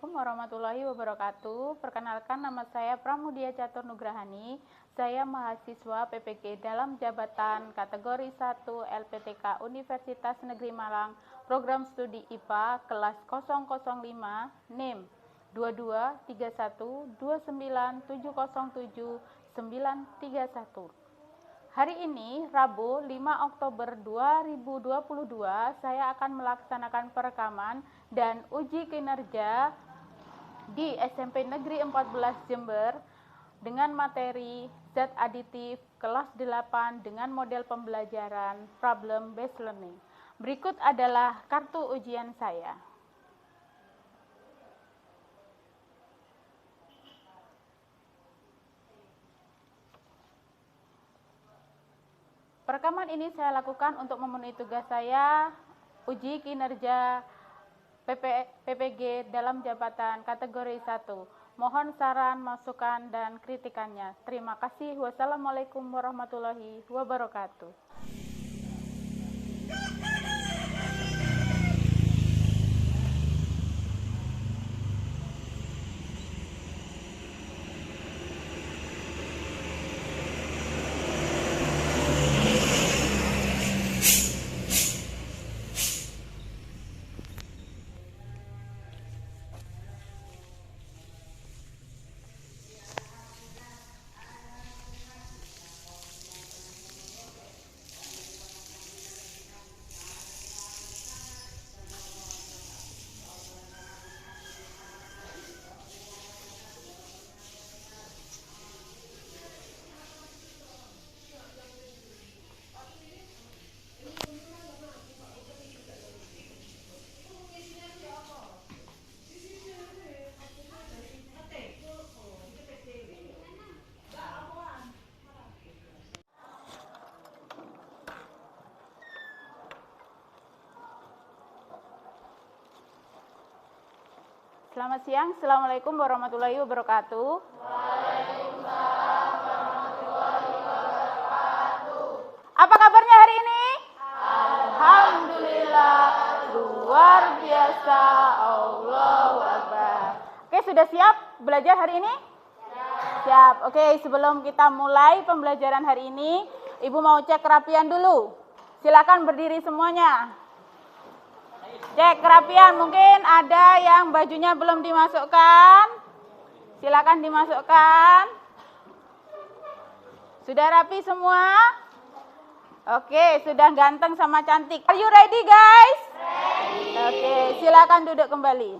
Assalamualaikum warahmatullahi wabarakatuh. Perkenalkan, nama saya Pramudia Catur Nugrahani. Saya mahasiswa PPG dalam jabatan kategori 1 LPTK Universitas Negeri Malang, program studi IPA kelas 005, NIM 22312970791. Hari ini, Rabu 5 Oktober 2022, saya akan melaksanakan perekaman dan uji kinerja di SMP Negeri 14 Jember dengan materi zat aditif kelas 8 dengan model pembelajaran problem based learning. Berikut adalah kartu ujian saya. Perekaman ini saya lakukan untuk memenuhi tugas saya, uji kinerja PPG dalam jabatan kategori 1. Mohon saran, masukan, dan kritikannya. Terima kasih. Wassalamualaikum warahmatullahi wabarakatuh. Selamat siang, Assalamualaikum warahmatullahi wabarakatuh. Waalaikumsalam warahmatullahi wabarakatuh. Apa kabarnya hari ini? Alhamdulillah, luar biasa, Allahu Akbar. Oke, sudah siap belajar hari ini? Siap. Oke, sebelum kita mulai pembelajaran hari ini, Ibu mau cek kerapian dulu. Silakan berdiri semuanya. Cek kerapian, mungkin ada yang bajunya belum dimasukkan. Silakan dimasukkan. Sudah rapi semua? Oke, sudah ganteng sama cantik. Are you ready, guys? Ready. Oke, silakan duduk kembali.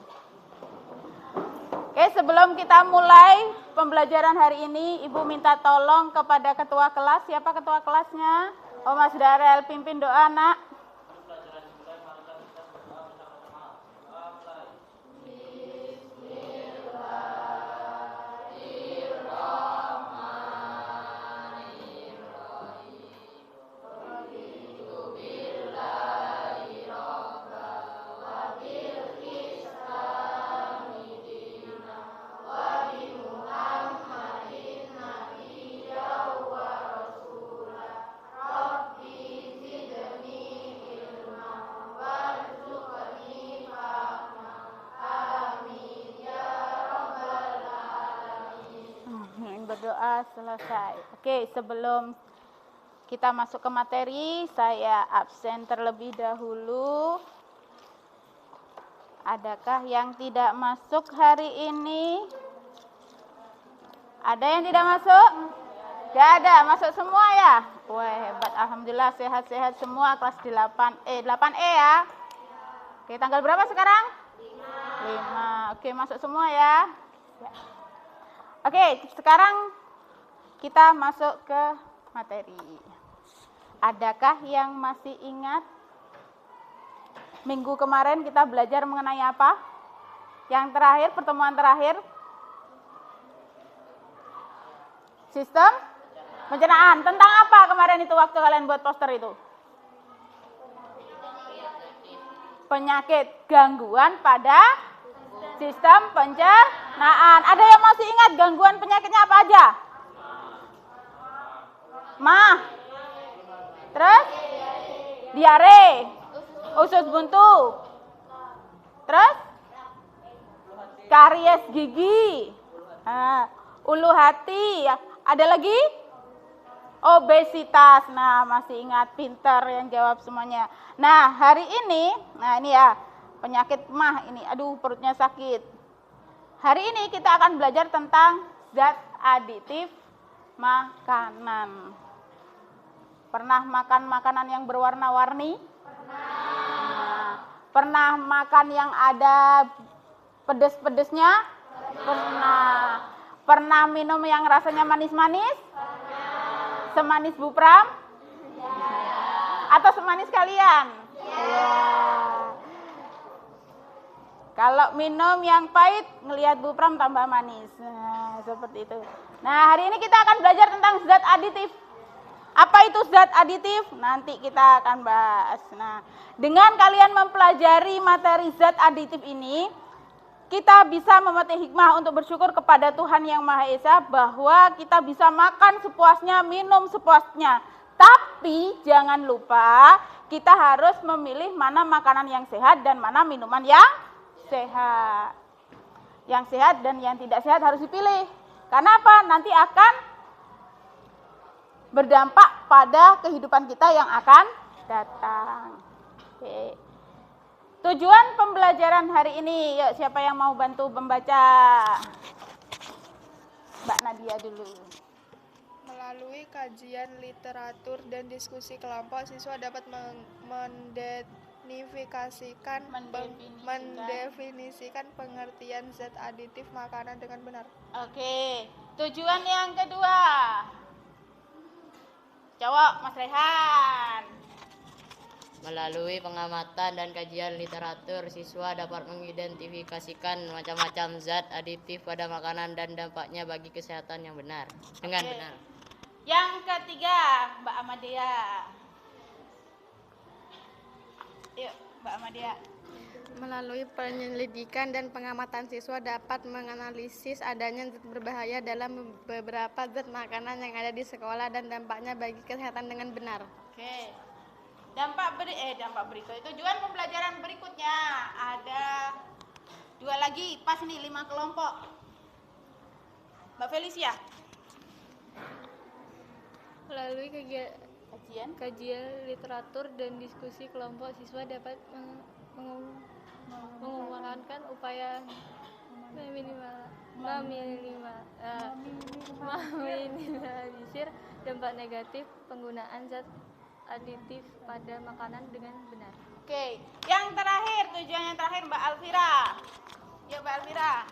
Oke, sebelum kita mulai pembelajaran hari ini, Ibu minta tolong kepada ketua kelas. Siapa ketua kelasnya? Oh, Mas Darel, pimpin doa, Nak. Berdoa selesai. Oke, sebelum kita masuk ke materi, saya absen terlebih dahulu. Adakah yang tidak masuk hari ini? Ada yang tidak masuk? Tidak ada, masuk semua ya? Wah, hebat, alhamdulillah sehat-sehat semua kelas 8E ya. Oke, tanggal berapa sekarang? 5. Oke, masuk semua ya. Oke, sekarang kita masuk ke materi. Adakah yang masih ingat minggu kemarin kita belajar mengenai apa? Yang terakhir, pertemuan terakhir? Sistem pencernaan. Tentang apa kemarin itu waktu kalian buat poster itu? Penyakit gangguan pada sistem pencernaan. Ada yang masih ingat gangguan penyakitnya apa aja? Mah. Terus? Diare. Usus buntu. Terus? karies gigi, ulu hati, ada lagi? Obesitas. Nah, masih ingat, pinter yang jawab semuanya. Nah, hari ini, nah ini ya, penyakit mah ini, aduh perutnya sakit. Hari ini kita akan belajar tentang zat aditif makanan. Pernah makan makanan yang berwarna-warni? Pernah makan yang ada pedes-pedesnya? Pernah. Pernah minum yang rasanya manis-manis? Semanis Bupram? Atau semanis kalian? Ya. Kalau minum yang pahit, ngelihat Bupram tambah manis. Nah, seperti itu. Nah, hari ini kita akan belajar tentang zat aditif. Apa itu zat aditif? Nanti kita akan bahas. Nah, dengan kalian mempelajari materi zat aditif ini, kita bisa memetik hikmah untuk bersyukur kepada Tuhan Yang Maha Esa bahwa kita bisa makan sepuasnya, minum sepuasnya. Tapi jangan lupa kita harus memilih mana makanan yang sehat dan mana minuman yang sehat. Yang sehat dan yang tidak sehat harus dipilih. Karena apa? Nanti akan berdampak pada kehidupan kita yang akan datang. Oke. Tujuan pembelajaran hari ini, yuk siapa yang mau bantu membaca? Mbak Nadia dulu. Melalui kajian literatur dan diskusi kelompok, siswa dapat mendefinisikan pengertian zat aditif makanan dengan benar. Oke. Tujuan yang kedua. Jawab Mas Rehan. Melalui pengamatan dan kajian literatur, siswa dapat mengidentifikasikan macam-macam zat aditif pada makanan dan dampaknya bagi kesehatan yang benar. Dengan benar. Yang ketiga, Mbak Amadia. Yuk, Mbak Amadia. Melalui penyelidikan dan pengamatan, siswa dapat menganalisis adanya zat berbahaya dalam beberapa zat makanan yang ada di sekolah dan dampaknya bagi kesehatan dengan benar. Oke. Dampak berikut. Tujuan pembelajaran berikutnya ada 2 lagi, pas nih 5 kelompok. Mbak Felicia. Melalui kajian literatur dan diskusi kelompok, siswa dapat mengembangkan upaya meminimalisir dampak negatif penggunaan zat aditif pada makanan dengan benar. Oke, yang terakhir, tujuan yang terakhir Mbak Alvira. Ya Mbak Alvira.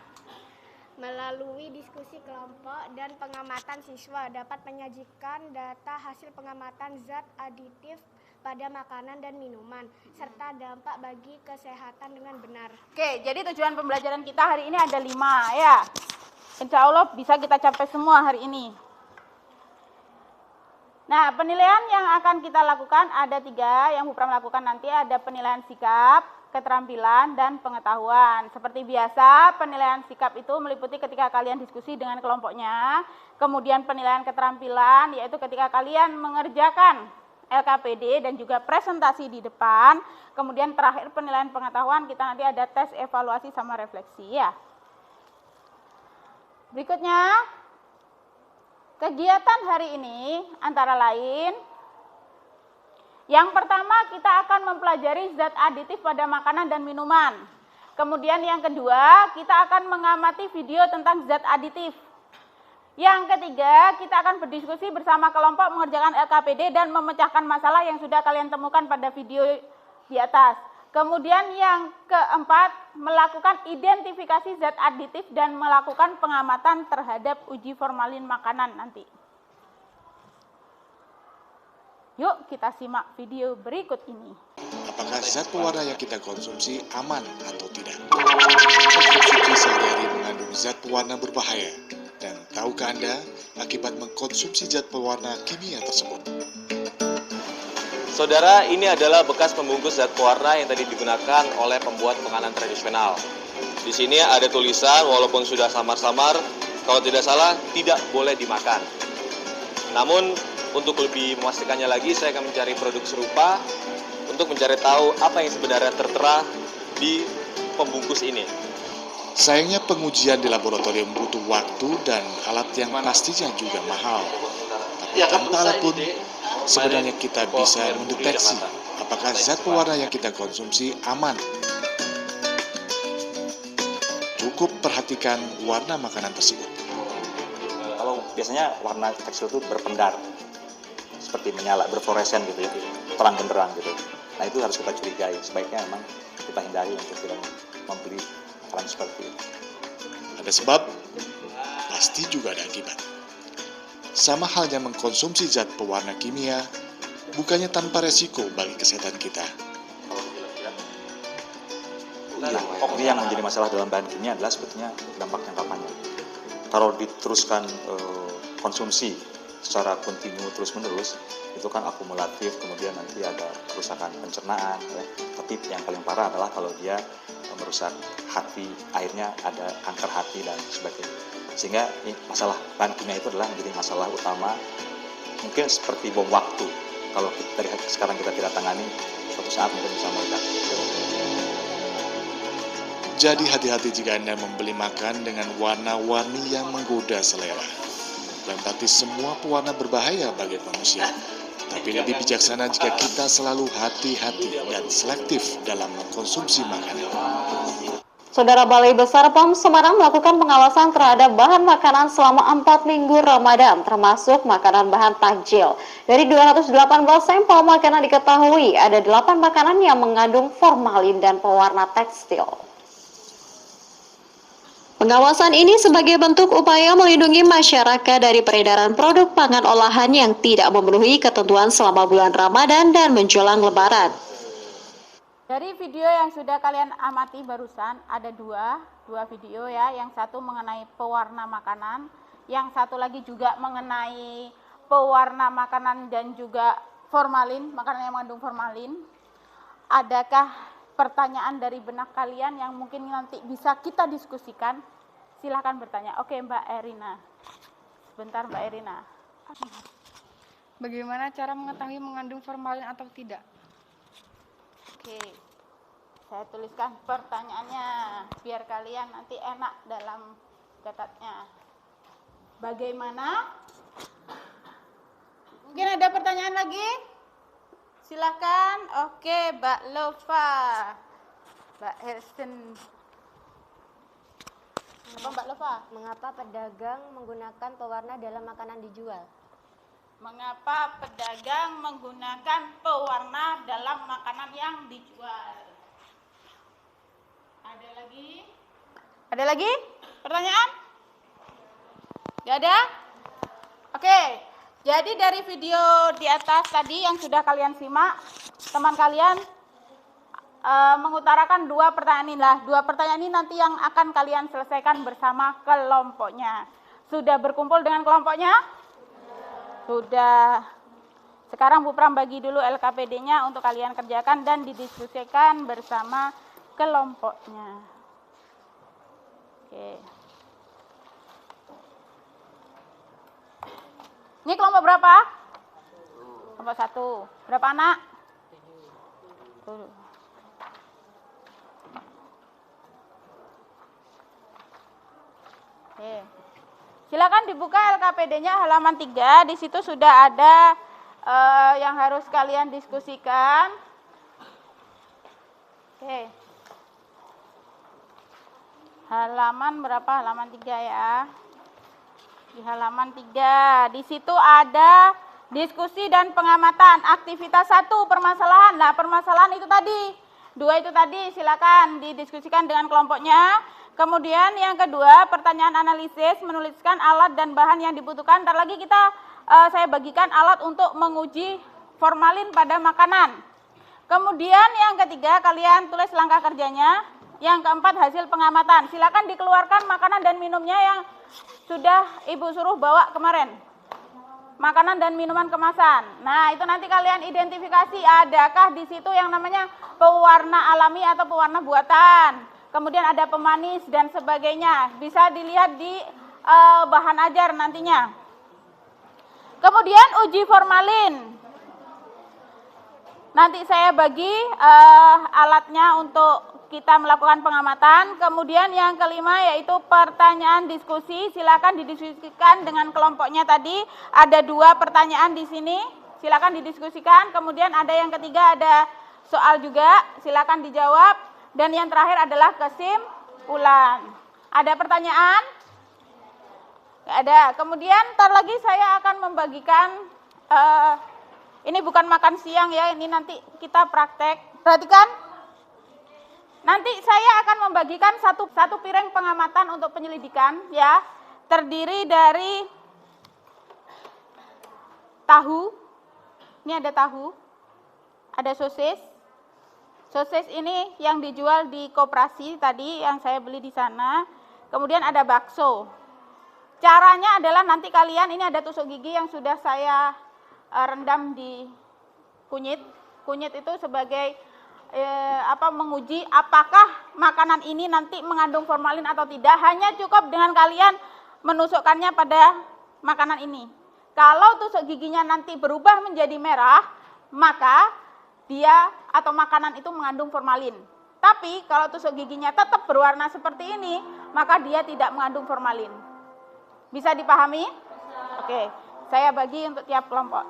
Melalui diskusi kelompok dan pengamatan, siswa dapat menyajikan data hasil pengamatan zat aditif pada makanan dan minuman, serta dampak bagi kesehatan dengan benar. Oke, jadi tujuan pembelajaran kita hari ini ada 5 ya. Insya Allah bisa kita capai semua hari ini. Nah, penilaian yang akan kita lakukan ada 3 yang Bupram lakukan nanti, ada penilaian sikap, keterampilan, dan pengetahuan. Seperti biasa, penilaian sikap itu meliputi ketika kalian diskusi dengan kelompoknya, kemudian penilaian keterampilan yaitu ketika kalian mengerjakan LKPD dan juga presentasi di depan, kemudian terakhir penilaian pengetahuan kita nanti ada tes evaluasi sama refleksi ya. Berikutnya, kegiatan hari ini antara lain, yang pertama kita akan mempelajari zat aditif pada makanan dan minuman. Kemudian yang kedua, kita akan mengamati video tentang zat aditif. Yang ketiga, kita akan berdiskusi bersama kelompok mengerjakan LKPD dan memecahkan masalah yang sudah kalian temukan pada video di atas. Kemudian yang keempat, melakukan identifikasi zat aditif dan melakukan pengamatan terhadap uji formalin makanan nanti. Yuk kita simak video berikut ini. Apakah zat pewarna yang kita konsumsi aman atau tidak? Konsumsi sehari-hari mengandung zat pewarna berbahaya. Dan tahukah Anda akibat mengkonsumsi zat pewarna kimia tersebut? Saudara, ini adalah bekas pembungkus zat pewarna yang tadi digunakan oleh pembuat makanan tradisional. Di sini ada tulisan, walaupun sudah samar-samar, kalau tidak salah, tidak boleh dimakan. Namun, untuk lebih memastikannya lagi, saya akan mencari produk serupa untuk mencari tahu apa yang sebenarnya tertera di pembungkus ini. Sayangnya pengujian di laboratorium butuh waktu dan alat yang pastinya juga mahal. Tapi tanpa alat pun, sebenarnya kita bisa mendeteksi apakah zat pewarna yang kita konsumsi aman. Cukup perhatikan warna makanan tersebut. Kalau biasanya warna tekstil itu berpendar, seperti menyala, berfluoresen gitu ya, terang benderang gitu. Nah itu harus kita curigai, sebaiknya memang kita hindari untuk tidak membeli barang seperti itu. Ada sebab, pasti juga ada akibat. Sama halnya mengkonsumsi zat pewarna kimia, bukannya tanpa resiko bagi kesehatan kita. Nah, ini yang menjadi masalah dalam bahan kimia adalah sebetulnya dampak jangka panjang. Kalau diteruskan konsumsi secara kontinu terus-menerus, itu kan akumulatif, kemudian nanti ada kerusakan pencernaan, ya. Tapi yang paling parah adalah kalau dia merusak hati, akhirnya ada kanker hati dan sebagainya. Sehingga masalah bahan kimia itu adalah menjadi masalah utama, mungkin seperti bom waktu. Kalau dari sekarang kita tidak tangani, suatu saat mungkin bisa meledak. Jadi hati-hati jika Anda membeli makan dengan warna-warni yang menggoda selera. Dan berarti semua pewarna berbahaya bagi manusia. Tapi lebih bijaksana jika kita selalu hati-hati dan selektif dalam mengkonsumsi makanan. Saudara, Balai Besar POM Semarang melakukan pengawasan terhadap bahan makanan selama 4 minggu Ramadan, termasuk makanan bahan takjil. Dari 218 sampel makanan diketahui ada 8 makanan yang mengandung formalin dan pewarna tekstil. Pengawasan ini sebagai bentuk upaya melindungi masyarakat dari peredaran produk pangan olahan yang tidak memenuhi ketentuan selama bulan Ramadan dan menjelang Lebaran. Dari video yang sudah kalian amati barusan, ada dua video ya. Yang satu mengenai pewarna makanan, yang satu lagi juga mengenai pewarna makanan dan juga formalin, makanan yang mengandung formalin. Adakah pertanyaan dari benak kalian yang mungkin nanti bisa kita diskusikan? Silahkan bertanya. Oke, Mbak Erina. Sebentar, Mbak Erina. Bagaimana cara mengetahui mengandung formalin atau tidak? Oke, saya tuliskan pertanyaannya biar kalian nanti enak dalam catatnya. Bagaimana? Mungkin ada pertanyaan lagi? Silahkan. Oke, Mbak Lova, Mbak Hersen. Apa Mbak Lova? Mengapa pedagang menggunakan pewarna dalam makanan dijual? Mengapa pedagang menggunakan pewarna dalam makanan yang dijual? Ada lagi? Ada lagi? Pertanyaan? Gak ada? Oke, jadi dari video di atas tadi yang sudah kalian simak, teman kalian mengutarakan 2 pertanyaan inilah. 2 pertanyaan ini nanti yang akan kalian selesaikan bersama kelompoknya. Sudah berkumpul dengan kelompoknya? Sudah. Sekarang Bu Pram bagi dulu LKPD-nya untuk kalian kerjakan dan didiskusikan bersama kelompoknya. Oke. Ini kelompok berapa? Kelompok 1. Berapa anak? 7. Oke. Silakan dibuka LKPD-nya halaman 3. Di situ sudah ada yang harus kalian diskusikan. Oke. Halaman berapa? Halaman 3 ya. Di halaman 3. Di situ ada diskusi dan pengamatan. Aktivitas 1 permasalahan. Nah, permasalahan itu tadi. 2 itu tadi silakan didiskusikan dengan kelompoknya. Kemudian yang kedua, pertanyaan analisis, menuliskan alat dan bahan yang dibutuhkan. Ntar lagi saya bagikan alat untuk menguji formalin pada makanan. Kemudian yang ketiga, kalian tulis langkah kerjanya. Yang keempat, hasil pengamatan. Silakan dikeluarkan makanan dan minumnya yang sudah Ibu suruh bawa kemarin. Makanan dan minuman kemasan. Nah, itu nanti kalian identifikasi adakah di situ yang namanya pewarna alami atau pewarna buatan. Kemudian ada pemanis dan sebagainya. Bisa dilihat di bahan ajar nantinya. Kemudian uji formalin. Nanti saya bagi alatnya untuk kita melakukan pengamatan. Kemudian yang kelima yaitu pertanyaan diskusi. Silakan didiskusikan dengan kelompoknya tadi. Ada 2 pertanyaan di sini. Silakan didiskusikan. Kemudian ada yang ketiga, ada soal juga. Silakan dijawab. Dan yang terakhir adalah kesimpulan. Ada pertanyaan? Nggak ada. Kemudian ntar lagi saya akan membagikan, ini bukan makan siang ya, ini nanti kita praktek. Perhatikan. Nanti saya akan membagikan satu piring pengamatan untuk penyelidikan ya. Terdiri dari tahu. Ini ada tahu. Ada sosis. Sosis ini yang dijual di koperasi tadi yang saya beli di sana. Kemudian ada bakso. Caranya adalah nanti kalian, ini ada tusuk gigi yang sudah saya rendam di kunyit. Kunyit itu sebagai menguji apakah makanan ini nanti mengandung formalin atau tidak. Hanya cukup dengan kalian menusukkannya pada makanan ini. Kalau tusuk giginya nanti berubah menjadi merah, maka dia atau makanan itu mengandung formalin. Tapi kalau tusuk giginya tetap berwarna seperti ini, maka dia tidak mengandung formalin. Bisa dipahami? Oke, saya bagi untuk tiap kelompok.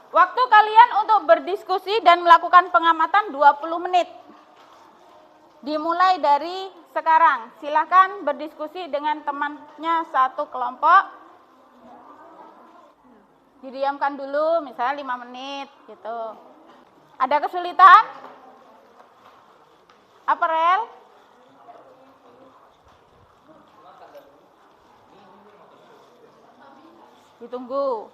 Waktu kalian untuk berdiskusi dan melakukan pengamatan 20 menit. Dimulai dari sekarang. Silakan berdiskusi dengan temannya satu kelompok. Didiamkan dulu, misalnya 5 menit gitu. Ada kesulitan? Apa Rel? Ditunggu.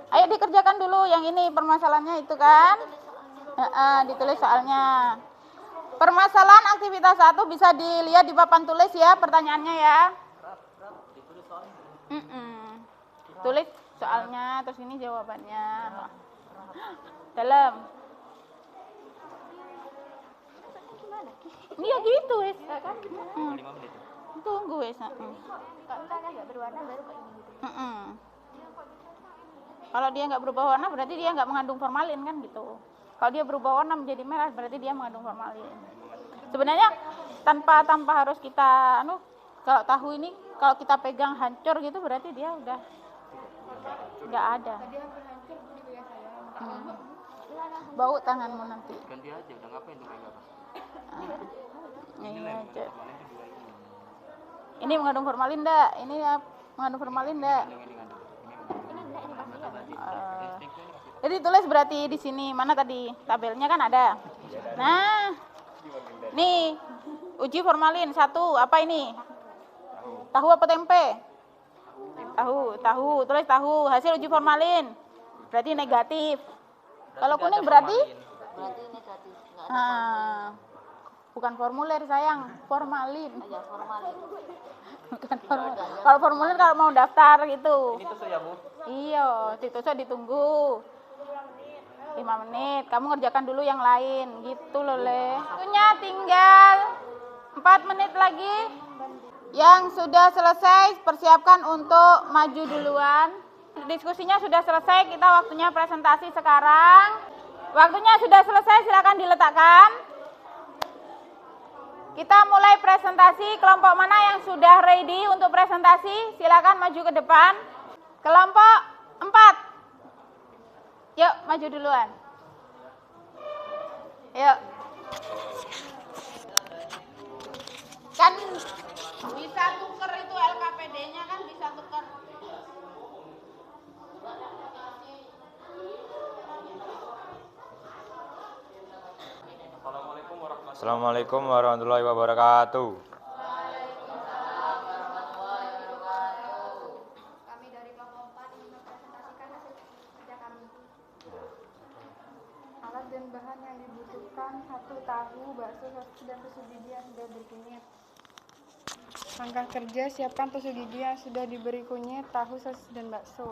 Ayo dikerjakan dulu yang ini permasalahannya itu kan. Ditulis soalnya. Permasalahan aktivitas 1 bisa dilihat di papan tulis ya pertanyaannya ya. Tulis soalnya, terus ini jawabannya. Dalam. Iya gitu wes kan. Tunggu wes. Kalau kan nggak berwarna baru kayak gini. Kalau dia nggak berubah warna berarti dia nggak mengandung formalin kan gitu. Kalau dia berubah warna menjadi merah berarti dia mengandung formalin. Sebenarnya tanpa harus kita kalau tahu ini kalau kita pegang hancur gitu berarti dia udah nggak ada. Bau tanganmu nanti. Ganti aja, udah ngapain tuh kayak Ini aja. Ini mengandung formalin enggak? Ini mengandung formalin enggak? Jadi tulis berarti di sini mana tadi tabelnya kan ada. Nah, nih uji formalin 1 apa ini? Tahu apa tempe? Tahu. Tulis tahu. Hasil uji formalin berarti negatif. Kalau kuning berarti? Berarti negatif. Nah, bukan formulir sayang, formalin. Ya, formalin. Bukan formulir. Kalau formulir kalau mau daftar gitu. Ini tusuk ya Bu? Iya, ditusuk ditunggu 5 menit. Kamu ngerjakan dulu yang lain, gitu loh Le. Waktunya tinggal 4 menit lagi. Yang sudah selesai persiapkan untuk maju duluan. Diskusinya sudah selesai, kita waktunya presentasi sekarang. Waktunya sudah selesai, silakan diletakkan. Kita mulai presentasi. Kelompok mana yang sudah ready untuk presentasi? Silakan maju ke depan. Kelompok 4. Yuk, maju duluan. Yuk. Kan bisa tuker itu LKPD-nya kan bisa tuker. Assalamualaikum warahmatullahi wabarakatuh. Kami dari kelompok 4 ingin mempresentasikan hasil kerja kami. Alat dan bahan yang dibutuhkan: 1 tahu, bakso, sosis, dan tusuk gigi yang sudah berkunyit. Langkah kerja: siapkan tusuk gigi yang sudah diberi kunyit, tahu, sosis, dan bakso.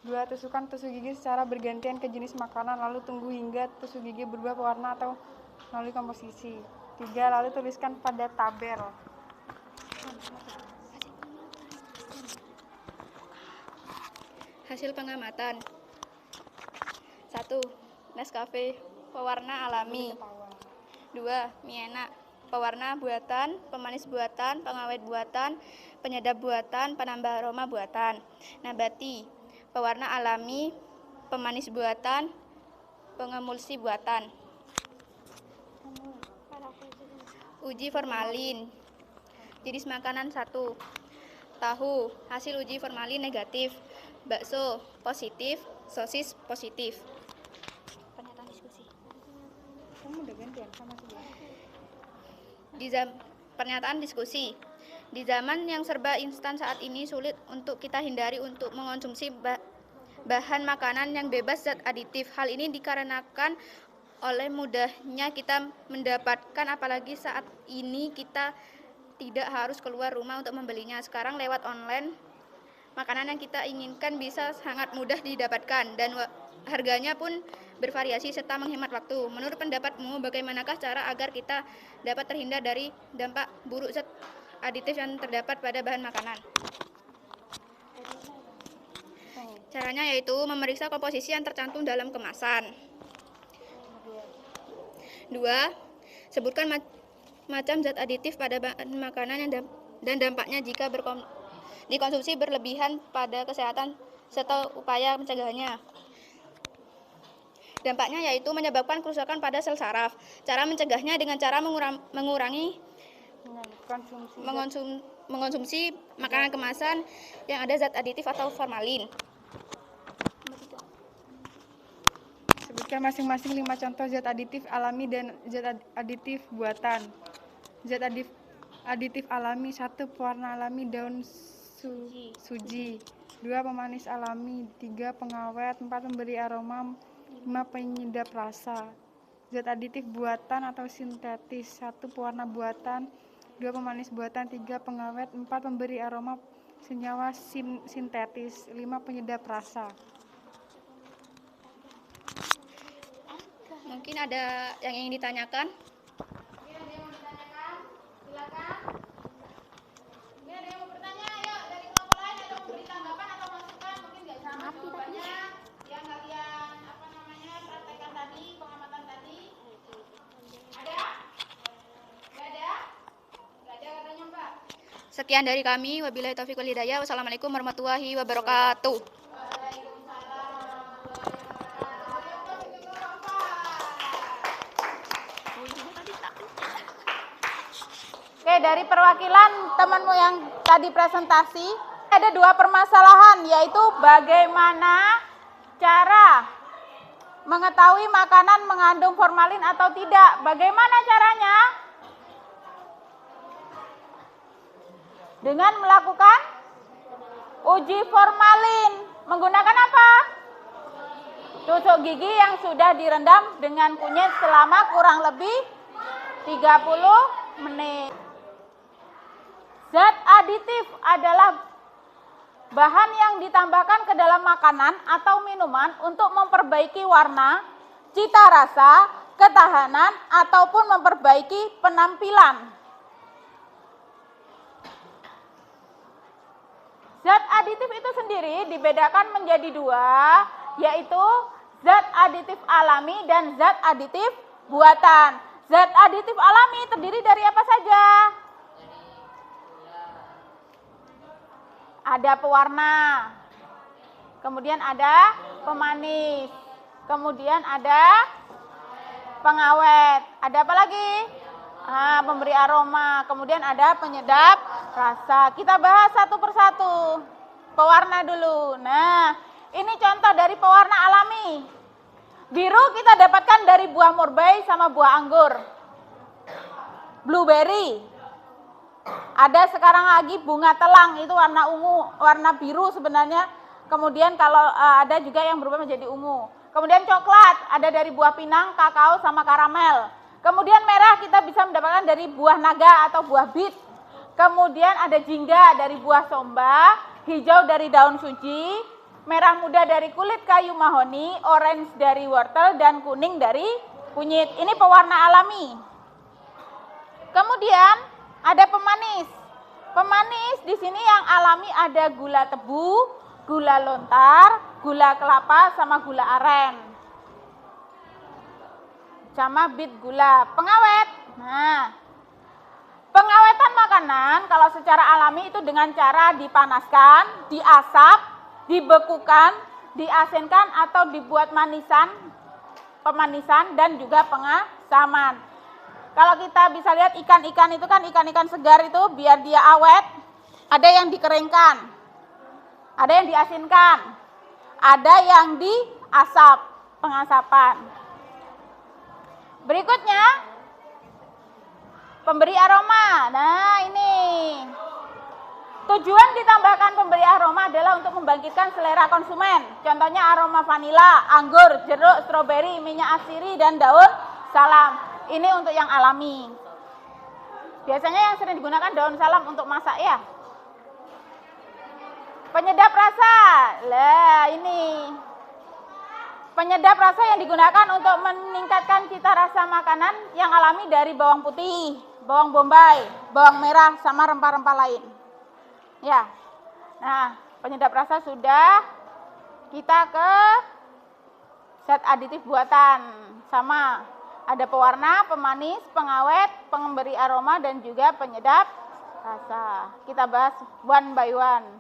2. Tusukkan tusuk gigi secara bergantian ke jenis makanan, lalu tunggu hingga tusuk gigi berubah warna atau melalui komposisi. 3, lalu tuliskan pada tabel. Hasil pengamatan. 1. Nescafe, pewarna alami. 2. Mie enak, pewarna buatan, pemanis buatan, pengawet buatan, penyedap buatan, penambah aroma buatan. Nabati, pewarna alami, pemanis buatan, pengemulsi buatan. Uji formalin. Jenis makanan 1. Tahu, hasil uji formalin negatif. Bakso positif, sosis positif. Pernyataan diskusi. Pernyataan diskusi. Di zaman yang serba instan saat ini sulit untuk kita hindari untuk mengonsumsi bahan makanan yang bebas zat aditif. Hal ini dikarenakan oleh mudahnya kita mendapatkan, apalagi saat ini kita tidak harus keluar rumah untuk membelinya. Sekarang lewat online, makanan yang kita inginkan bisa sangat mudah didapatkan dan harganya pun bervariasi serta menghemat waktu. Menurut pendapatmu, bagaimanakah cara agar kita dapat terhindar dari dampak buruk zat aditif yang terdapat pada bahan makanan? Caranya yaitu memeriksa komposisi yang tercantum dalam kemasan. 2. Sebutkan macam zat aditif pada bahan makanan dan dampaknya jika dikonsumsi berlebihan pada kesehatan serta upaya pencegahannya. Dampaknya yaitu menyebabkan kerusakan pada sel saraf. Cara mencegahnya dengan cara mengurangi mengonsumsi makanan kemasan yang ada zat aditif atau formalin. Sebutkan masing-masing 5 contoh zat aditif alami dan zat aditif buatan. Zat aditif alami. 1. Pewarna alami daun suji. 2. Pemanis alami. 3. Pengawet. 4. Pemberi aroma. 5. Penyedap rasa. Zat aditif buatan atau sintetis. 1. Pewarna buatan. 2. Pemanis buatan. 3. Pengawet. 4. Pemberi aroma senyawa sintetis. 5. Penyedap rasa. Mungkin ada yang ingin ditanyakan? Sekian dari kami. Wabillahi taufiq wal hidayah. Wassalamualaikum warahmatullahi wabarakatuh. Oke, dari perwakilan temanmu yang tadi presentasi, ada 2 permasalahan, yaitu bagaimana cara mengetahui makanan mengandung formalin atau tidak. Bagaimana caranya? Dengan melakukan uji formalin. Menggunakan apa? Tusuk gigi yang sudah direndam dengan kunyit selama kurang lebih 30 menit. Zat aditif adalah bahan yang ditambahkan ke dalam makanan atau minuman untuk memperbaiki warna, cita rasa, ketahanan, ataupun memperbaiki penampilan. Zat aditif itu sendiri dibedakan menjadi 2, yaitu zat aditif alami dan zat aditif buatan. Zat aditif alami terdiri dari apa saja? Ada pewarna, kemudian ada pemanis, kemudian ada pengawet, ada apa lagi? Pemberi aroma, kemudian ada penyedap rasa. Kita bahas satu persatu. Pewarna dulu. Nah, ini contoh dari pewarna alami. Biru kita dapatkan dari buah murbei sama buah anggur. Blueberry. Ada sekarang lagi bunga telang, itu warna ungu, warna biru sebenarnya. Kemudian kalau ada juga yang berubah menjadi ungu. Kemudian coklat, ada dari buah pinang, kakao, sama karamel. Kemudian merah kita bisa mendapatkan dari buah naga atau buah bit. Kemudian ada jingga dari buah somba, hijau dari daun suji, merah muda dari kulit kayu mahoni, orange dari wortel, dan kuning dari kunyit. Ini pewarna alami. Kemudian ada pemanis. Pemanis di sini yang alami ada gula tebu, gula lontar, gula kelapa, sama gula aren. Sama bit gula. Pengawet. Nah, pengawetan makanan kalau secara alami itu dengan cara dipanaskan, diasap, dibekukan, diasinkan atau dibuat pemanisan dan juga pengasaman. Kalau kita bisa lihat ikan-ikan itu kan ikan-ikan segar itu biar dia awet, ada yang dikeringkan, ada yang diasinkan, ada yang diasap, pengasapan. Berikutnya, pemberi aroma. Nah ini, tujuan ditambahkan pemberi aroma adalah untuk membangkitkan selera konsumen. Contohnya aroma vanila, anggur, jeruk, stroberi, minyak asiri, dan daun salam. Ini untuk yang alami. Biasanya yang sering digunakan daun salam untuk masak ya. Penyedap rasa. Lah ini. Penyedap rasa yang digunakan untuk meningkatkan cita rasa makanan yang alami dari bawang putih, bawang bombay, bawang merah, sama rempah-rempah lain. Ya. Nah, penyedap rasa sudah. Kita ke zat aditif buatan. Sama. Ada pewarna, pemanis, pengawet, pemberi aroma, dan juga penyedap rasa. Kita bahas one by one.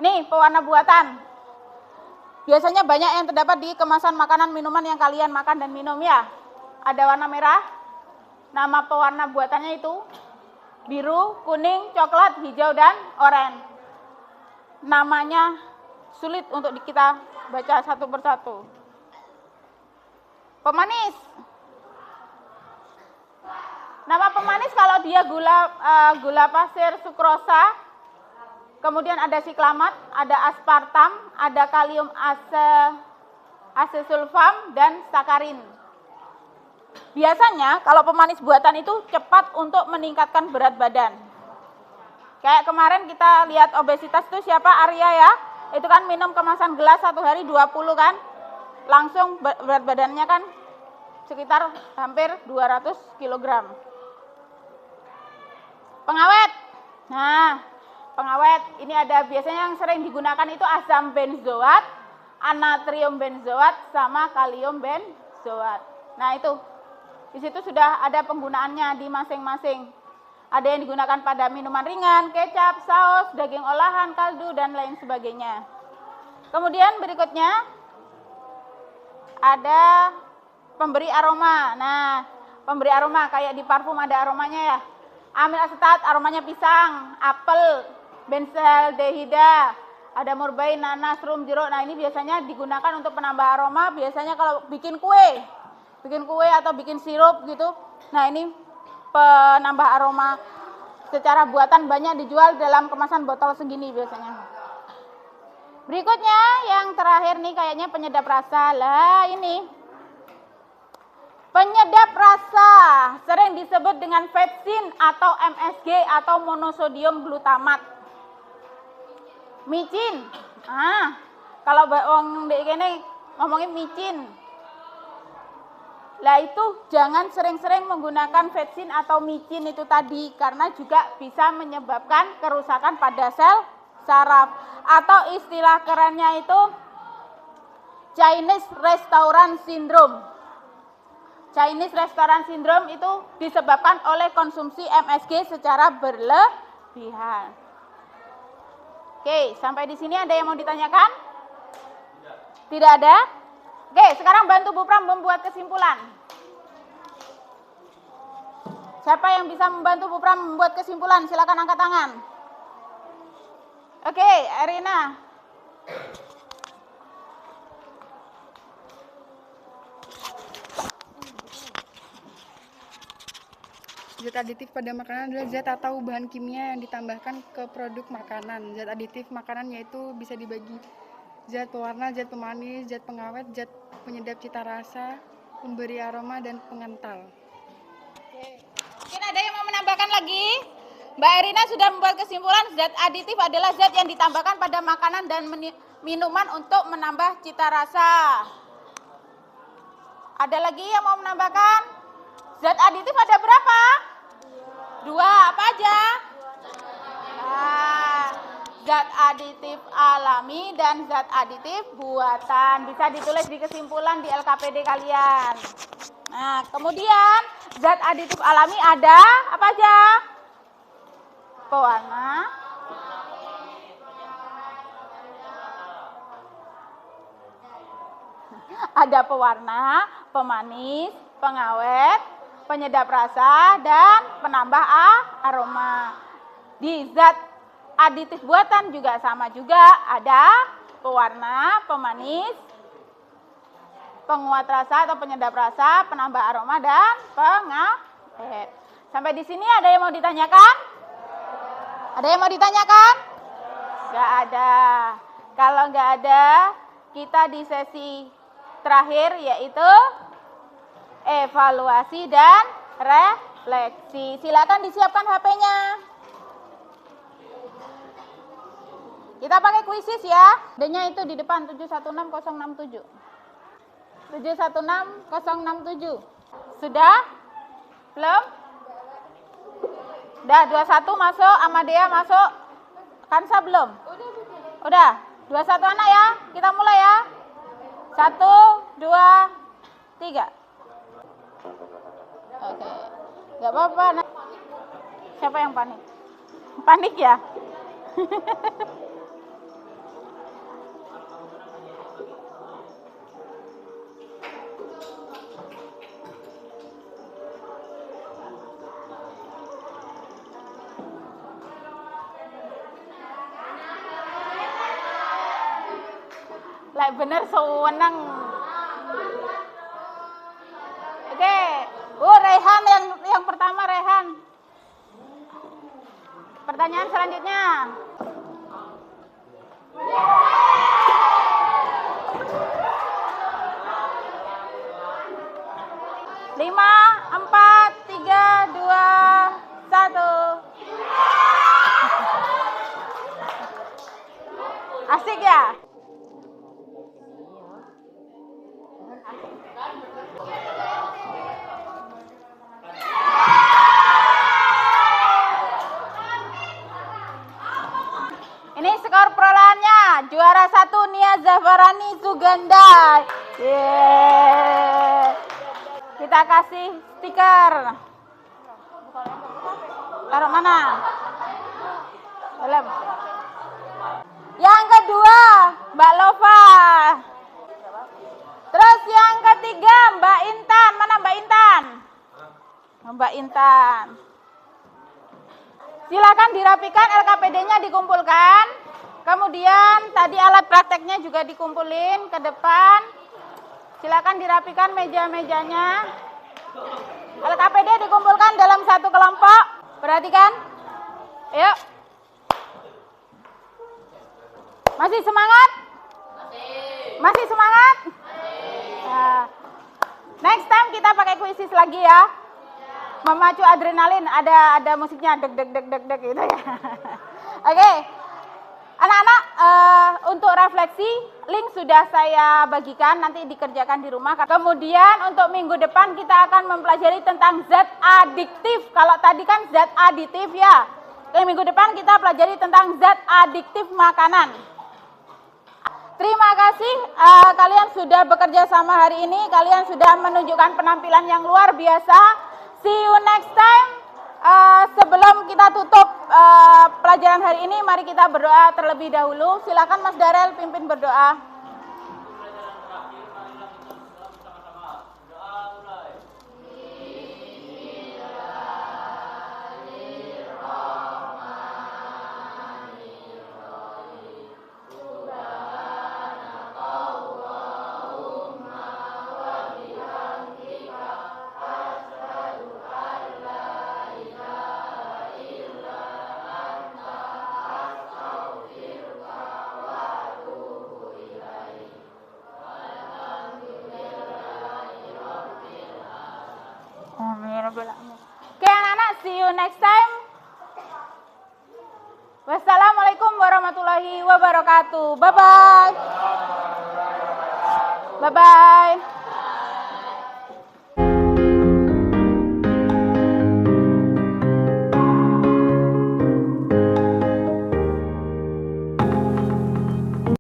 Ini pewarna buatan. Biasanya banyak yang terdapat di kemasan makanan minuman yang kalian makan dan minum ya. Ada warna merah. Nama pewarna buatannya itu biru, kuning, coklat, hijau, dan oranye. Namanya sulit untuk kita baca satu persatu. Pemanis. Nama pemanis kalau dia gula pasir sukrosa, kemudian ada siklamat, ada aspartam, ada kalium asesulfam, dan sakarin. Biasanya kalau pemanis buatan itu cepat untuk meningkatkan berat badan. Kayak kemarin kita lihat obesitas itu siapa? Arya ya. Itu kan minum kemasan gelas 1 hari 20 kan. Langsung berat badannya kan sekitar hampir 200 kg. Pengawet. Nah, pengawet ini ada biasanya yang sering digunakan itu asam benzoat, anatrium benzoat, sama kalium benzoat. Nah, itu di situ sudah ada penggunaannya di masing-masing. Ada yang digunakan pada minuman ringan, kecap, saus, daging olahan, kaldu, dan lain sebagainya. Kemudian berikutnya ada pemberi aroma. Nah, pemberi aroma kayak di parfum ada aromanya ya. Amil asetat aromanya pisang, apel, benzaldehida, ada murbai, nanas, rum, jeruk. Nah, ini biasanya digunakan untuk penambah aroma. Biasanya kalau bikin kue atau bikin sirup gitu. Nah, ini penambah aroma secara buatan banyak dijual dalam kemasan botol segini biasanya. Berikutnya yang terakhir nih kayaknya penyedap rasa. Lah ini. Penyedap rasa sering disebut dengan vetsin atau MSG atau monosodium glutamat. Micin. Kalau wong dek kene ngomongin micin. Lah itu jangan sering-sering menggunakan vetsin atau micin itu tadi karena juga bisa menyebabkan kerusakan pada sel saraf atau istilah kerennya itu Chinese Restaurant Syndrome. Chinese Restaurant Syndrome itu disebabkan oleh konsumsi MSG secara berlebihan. Oke, sampai di sini ada yang mau ditanyakan? Tidak ada? Oke, sekarang bantu Bu Pram membuat kesimpulan. Siapa yang bisa membantu Bu Pram membuat kesimpulan? Silakan angkat tangan. Oke, Erina. Zat aditif pada makanan adalah zat atau bahan kimia yang ditambahkan ke produk makanan. Zat aditif makanan yaitu bisa dibagi zat pewarna, zat pemanis, zat pengawet, zat penyedap cita rasa, pemberi aroma, dan pengental. Oke. Mungkin ada yang mau menambahkan lagi? Mbak Erina sudah membuat kesimpulan zat aditif adalah zat yang ditambahkan pada makanan dan minuman untuk menambah cita rasa. Ada lagi yang mau menambahkan? Zat aditif ada berapa? Dua, apa aja? Nah, zat aditif alami dan zat aditif buatan. Bisa ditulis di kesimpulan di LKPD kalian. Nah, kemudian zat aditif alami ada apa aja? Pewarna, ada pewarna, pemanis, pengawet, penyedap rasa, dan penambah aroma. Di zat aditif buatan juga sama juga, ada pewarna, pemanis, penguat rasa atau penyedap rasa, penambah aroma, dan pengawet. Sampai di sini ada yang mau ditanyakan? Ada yang mau ditanyakan? Nggak ada. Kalau nggak ada, kita di sesi terakhir yaitu evaluasi dan refleksi. Silakan disiapkan HP-nya. Kita pakai kuisis ya. D-nya itu di depan 716067. 716067. Sudah? Belum? Udah 21 masuk, Amadea masuk. Kansa belum? Udah. 21 anak ya. Kita mulai ya. 1, 2, 3. Oke. Gak apa-apa. Siapa yang panik? Panik ya? Like bener sewenang. Oke, Rehan yang pertama Rehan. Pertanyaan selanjutnya. Lima, 4, 3, 2, 1. Asik ya? Ini skor perolahannya. Juara 1 Nia Zafarani Suganda. Yeay. Kita kasih stiker. Taruh mana? Dalam. Yang kedua, Mbak Lova. Terus yang ketiga, Mbak Intan. Mana Mbak Intan? Mbak Intan. Silakan dirapikan, LKPD-nya dikumpulkan. Kemudian tadi alat prakteknya juga dikumpulin ke depan. Silakan dirapikan meja-mejanya. LKPD dikumpulkan dalam satu kelompok. Perhatikan. Ayo. Masih semangat? Masih semangat? Nah, next time kita pakai kuisis lagi ya. Memacu adrenalin, ada musiknya deg deg deg deg deg gitu ya. Oke. Anak-anak, untuk refleksi link sudah saya bagikan, nanti dikerjakan di rumah. Kemudian untuk minggu depan kita akan mempelajari tentang zat adiktif. Kalau tadi kan zat aditif ya. Minggu depan kita pelajari tentang zat adiktif makanan. Terima kasih kalian sudah bekerja sama hari ini, kalian sudah menunjukkan penampilan yang luar biasa. See you next time. Sebelum kita tutup pelajaran hari ini, mari kita berdoa terlebih dahulu. Silakan Mas Darel pimpin berdoa. Oke anak-anak, see you next time. Wassalamualaikum warahmatullahi wabarakatuh. Bye-bye. Bye-bye.